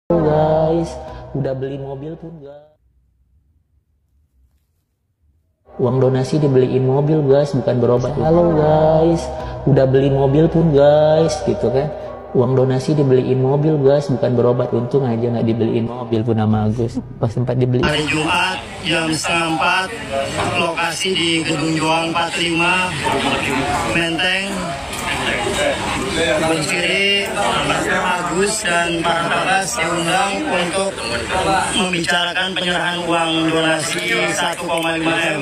Guys, udah beli mobil pun enggak. Uang donasi dibeliin mobil guys, bukan berobat. Halo guys, udah beli mobil pun guys, gitu kan. Uang donasi dibeliin mobil guys, bukan berobat. Untung aja nggak dibeliin mobil pun sama Agus. Pas sempat dibeli. Hari Jumat jam setengah 4, lokasi di Gedung Doang 45, Menteng. Kiri Agus dan para paras diundang untuk membicarakan penyerahan uang donasi 1,5 M.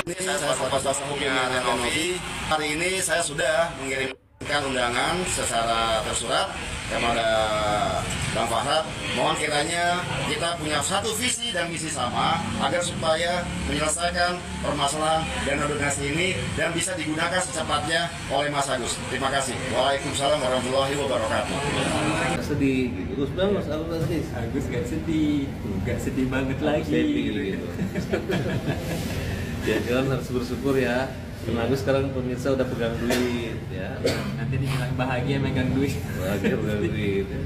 Ini saya kuasa hukumnya Renovi. Hari ini saya sudah mengirimkan undangan secara tersurat kepada Bang Farhad. Mohon kiranya kita punya satu visi dan misi sama agar supaya menyelesaikan permasalahan dana donasi ini dan bisa digunakan secepatnya oleh Mas Agus. Terima kasih. Waalaikumsalam warahmatullahi wabarakatuh. Sedih, Gus bilang Mas Agus sedih. Agus gak sedih banget lagi. Gitu. Ya kan harus bersyukur ya. Karena Agus sekarang pemirsa udah pegang duit ya. Nanti dibilang bahagia megang duit. Bahagia pegang duit. Ya.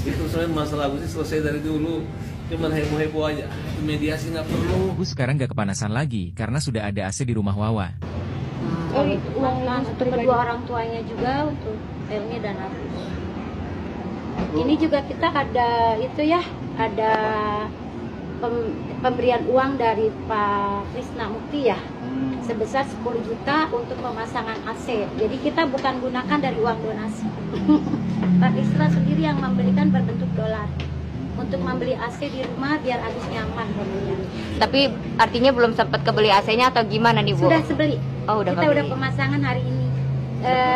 Itu sebenarnya masalah Agus sih selesai dari dulu. Cuman heboh-heboh aja. Itu mediasi nggak perlu. Agus sekarang gak kepanasan lagi karena sudah ada AC di rumah Wawa. Uang untuk kedua orang tuanya juga untuk Helmi dan Agus. Ini juga kita ada itu ya, ada pemberian uang dari Pak Krisna Mukti ya, sebesar 10 juta untuk pemasangan AC. Jadi kita bukan gunakan dari uang donasi. Pak Krisna sendiri yang memberikan berbentuk dolar untuk membeli AC di rumah biar Agus nyaman pokoknya. Tapi artinya belum sempat kebeli AC-nya atau gimana nih Bu? Sudah sebeli. Oh, udah kita kebeli. udah pemasangan hari ini.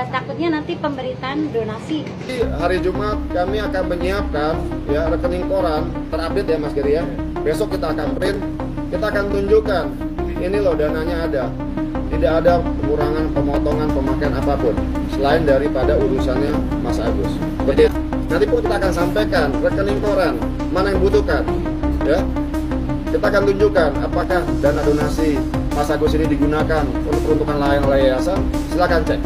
Takutnya nanti pemberitaan donasi. Hari Jumat kami akan menyiapkan ya rekening koran terupdate ya Mas Giri ya. Besok kita akan print, kita akan tunjukkan ini loh dananya ada. Tidak ada pengurangan, pemotongan, pemakaian apapun selain daripada urusannya Mas Agus. Jadi nanti pun kita akan sampaikan rekening koran mana yang butuhkan ya. Kita akan tunjukkan apakah dana donasi Mas Agus ini digunakan untuk peruntukan lain oleh yayasan. Silakan cek.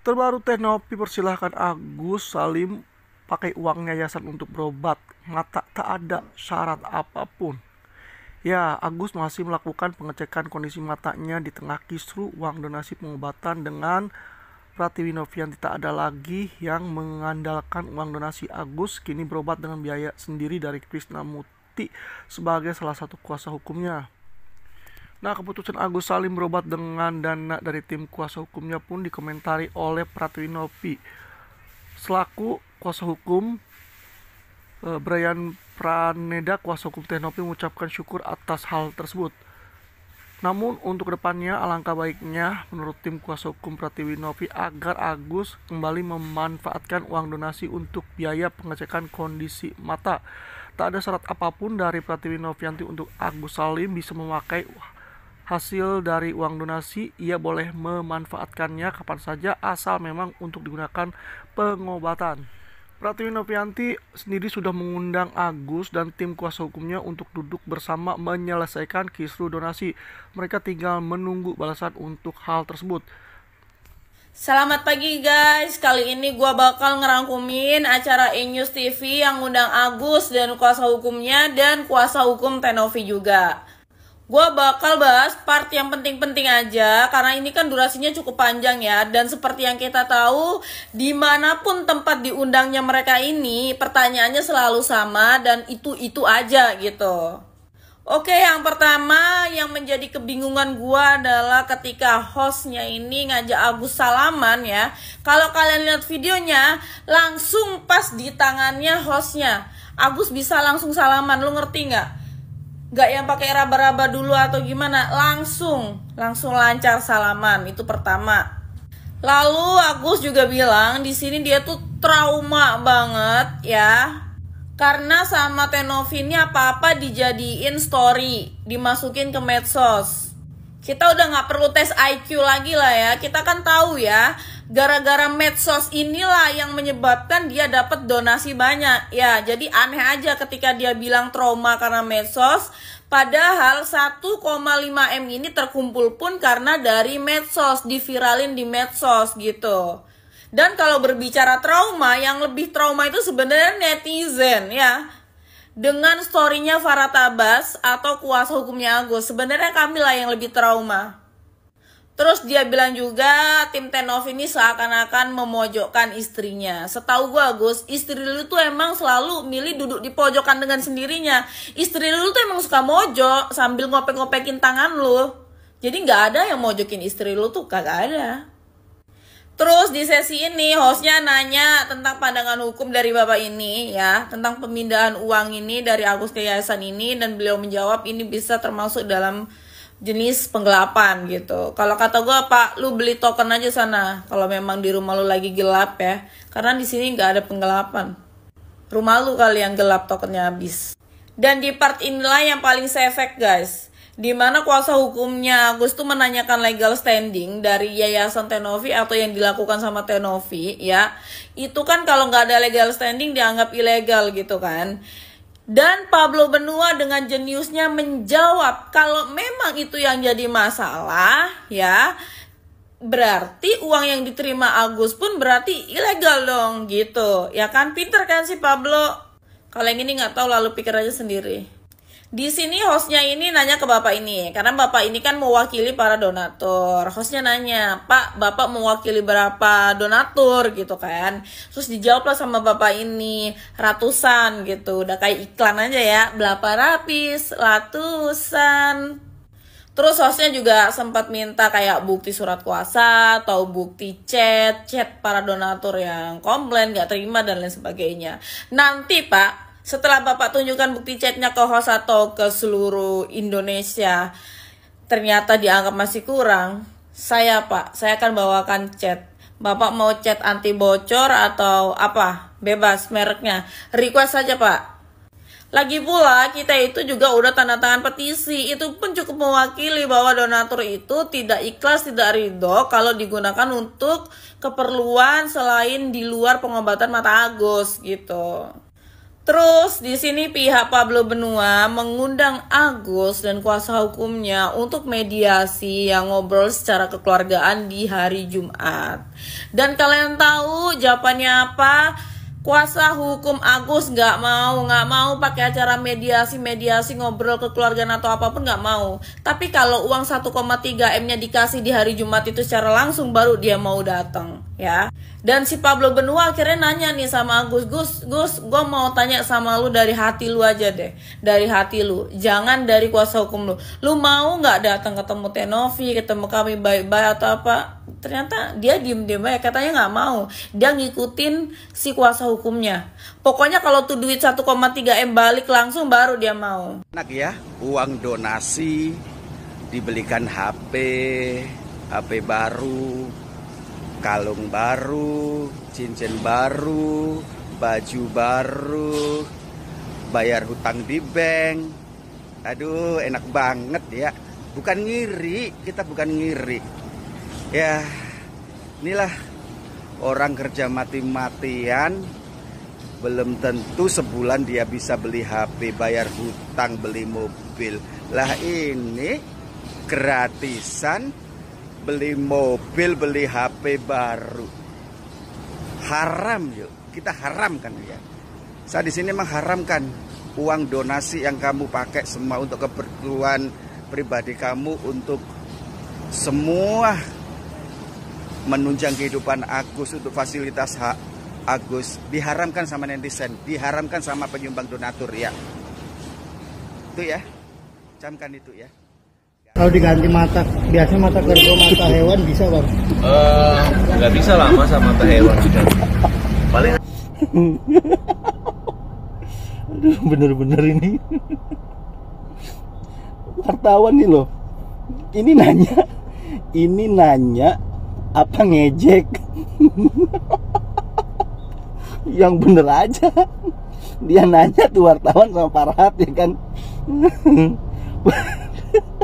Terbaru Teknopi persilahkan Agus Salim pakai uang yayasan untuk berobat mata, tak ada syarat apapun. Ya, Agus masih melakukan pengecekan kondisi matanya di tengah kisru uang donasi pengobatan dengan Pratiwi Novianti. Tak ada lagi yang mengandalkan uang donasi. Agus kini berobat dengan biaya sendiri dari Krisnamurti sebagai salah satu kuasa hukumnya. Nah, keputusan Agus Salim berobat dengan dana dari tim kuasa hukumnya pun dikomentari oleh Pratiwi Novi. Selaku kuasa hukum, Brian Praneda, kuasa hukum Teknopi, mengucapkan syukur atas hal tersebut. Namun untuk kedepannya alangkah baiknya menurut tim kuasa hukum Pratiwi Novi agar Agus kembali memanfaatkan uang donasi untuk biaya pengecekan kondisi mata. Tak ada syarat apapun dari Pratiwi Novianti untuk Agus Salim bisa memakai hasil dari uang donasi. Ia boleh memanfaatkannya kapan saja asal memang untuk digunakan pengobatan. Pratiwi Novianti sendiri sudah mengundang Agus dan tim kuasa hukumnya untuk duduk bersama menyelesaikan kisru donasi. Mereka tinggal menunggu balasan untuk hal tersebut. Selamat pagi guys, kali ini gue bakal ngerangkumin acara E-News TV yang undang Agus dan kuasa hukumnya dan kuasa hukum Teknovi juga. Gue bakal bahas part yang penting-penting aja karena ini kan durasinya cukup panjang ya. Dan seperti yang kita tahu, dimanapun tempat diundangnya mereka ini pertanyaannya selalu sama dan itu aja gitu. Oke, yang pertama yang menjadi kebingungan gue adalah ketika hostnya ini ngajak Agus salaman ya. Kalau kalian lihat videonya, langsung pas di tangannya hostnya Agus bisa langsung salaman, lu ngerti nggak? Gak yang pakai raba-raba dulu atau gimana, langsung lancar salaman. Itu pertama. Lalu Agus juga bilang di sini dia tuh trauma banget ya, karena sama Teknovi ini apa-apa dijadiin story, dimasukin ke medsos. Kita udah gak perlu tes IQ lagi lah ya. Kita kan tahu ya, gara-gara medsos inilah yang menyebabkan dia dapat donasi banyak. Ya, jadi aneh aja ketika dia bilang trauma karena medsos. Padahal 1,5 M ini terkumpul pun karena dari medsos, diviralin di medsos gitu. Dan kalau berbicara trauma, yang lebih trauma itu sebenarnya netizen ya. Dengan storynya Farah Tabas atau kuasa hukumnya Agus, sebenarnya kami lah yang lebih trauma. Terus dia bilang juga tim Tenov ini seakan-akan memojokkan istrinya. Setahu gue Agus, istri lu tuh emang selalu milih duduk di pojokan dengan sendirinya. Istri lu tuh emang suka mojok sambil ngopek-ngopekin tangan lu. Jadi gak ada yang mojokin istri lu tuh, kagak ada. Terus di sesi ini hostnya nanya tentang pandangan hukum dari bapak ini ya, tentang pemindahan uang ini dari Agus ke yayasan ini, dan beliau menjawab ini bisa termasuk dalam jenis penggelapan gitu. Kalau kata gue, Pak, lu beli token aja sana kalau memang di rumah lu lagi gelap ya, karena di sini nggak ada penggelapan. Rumah lu kali yang gelap, tokennya habis. Dan di part inilah yang paling sefek guys, dimana kuasa hukumnya Agus tuh menanyakan legal standing dari Yayasan Tenovi atau yang dilakukan sama Tenovi ya. Itu kan kalau nggak ada legal standing dianggap ilegal gitu kan. Dan Pablo Benua dengan jeniusnya menjawab kalau memang itu yang jadi masalah ya, berarti uang yang diterima Agus pun berarti ilegal dong gitu. Ya kan, pinter kan si Pablo. Kalau yang ini nggak tahu lalu pikir aja sendiri. Di sini hostnya ini nanya ke bapak ini, karena bapak ini kan mewakili para donatur. Hostnya nanya, Pak, bapak mewakili berapa donatur gitu kan? Terus dijawablah sama bapak ini, ratusan gitu. Udah kayak iklan aja ya, berapa rapis, ratusan. Terus hostnya juga sempat minta kayak bukti surat kuasa atau bukti chat para donatur yang komplain, gak terima dan lain sebagainya. Nanti Pak, setelah bapak tunjukkan bukti chatnya ke host atau ke seluruh Indonesia, ternyata dianggap masih kurang, saya akan bawakan chat. Bapak mau chat anti bocor atau apa? Bebas mereknya. Request saja Pak. Lagi pula kita itu juga udah tanda tangan petisi. Itu pun cukup mewakili bahwa donatur itu tidak ikhlas, tidak ridho kalau digunakan untuk keperluan selain di luar pengobatan mata Agus gitu. Terus di sini pihak Pablo Benua mengundang Agus dan kuasa hukumnya untuk mediasi yang ngobrol secara kekeluargaan di hari Jumat. Dan kalian tahu jawabannya apa? Kuasa hukum Agus nggak mau pakai acara mediasi ngobrol kekeluargaan atau apapun, nggak mau. Tapi kalau uang 1,3 M-nya dikasih di hari Jumat itu secara langsung baru dia mau datang ya. Dan si Pablo Benua akhirnya nanya nih sama Agus, Gus, gue mau tanya sama lu dari hati lu aja deh, dari hati lu, jangan dari kuasa hukum lu. Lu mau nggak datang ketemu Tenovi, ketemu kami baik-baik atau apa? Ternyata dia diem aja, katanya nggak mau. Dia ngikutin si kuasa hukumnya. Pokoknya kalau tuh duit 1,3 M balik langsung baru dia mau. Enak ya, uang donasi, dibelikan HP baru, kalung baru, cincin baru, baju baru, bayar hutang di bank. Aduh, enak banget ya. Bukan ngiri, kita bukan ngiri. Ya, inilah orang kerja mati-matian, belum tentu sebulan dia bisa beli HP, bayar hutang, beli mobil. Lah ini gratisan, beli mobil, beli HP baru. Haram yuk, kita haramkan ya. Saya di sini mengharamkan uang donasi yang kamu pakai semua untuk keperluan pribadi kamu, untuk semua menunjang kehidupan Agus, untuk fasilitas hak Agus, diharamkan sama netizen, diharamkan sama penyumbang donatur ya. Itu ya, camkan itu ya. Kalau diganti mata, biasanya mata kerbau, mata hewan bisa Bang? Nggak bisa lah masa mata hewan juga. Paling Aduh, bener-bener ini wartawan nih loh. Ini nanya apa ngejek? Yang bener aja. Dia nanya tuh wartawan sama Farhat ya kan.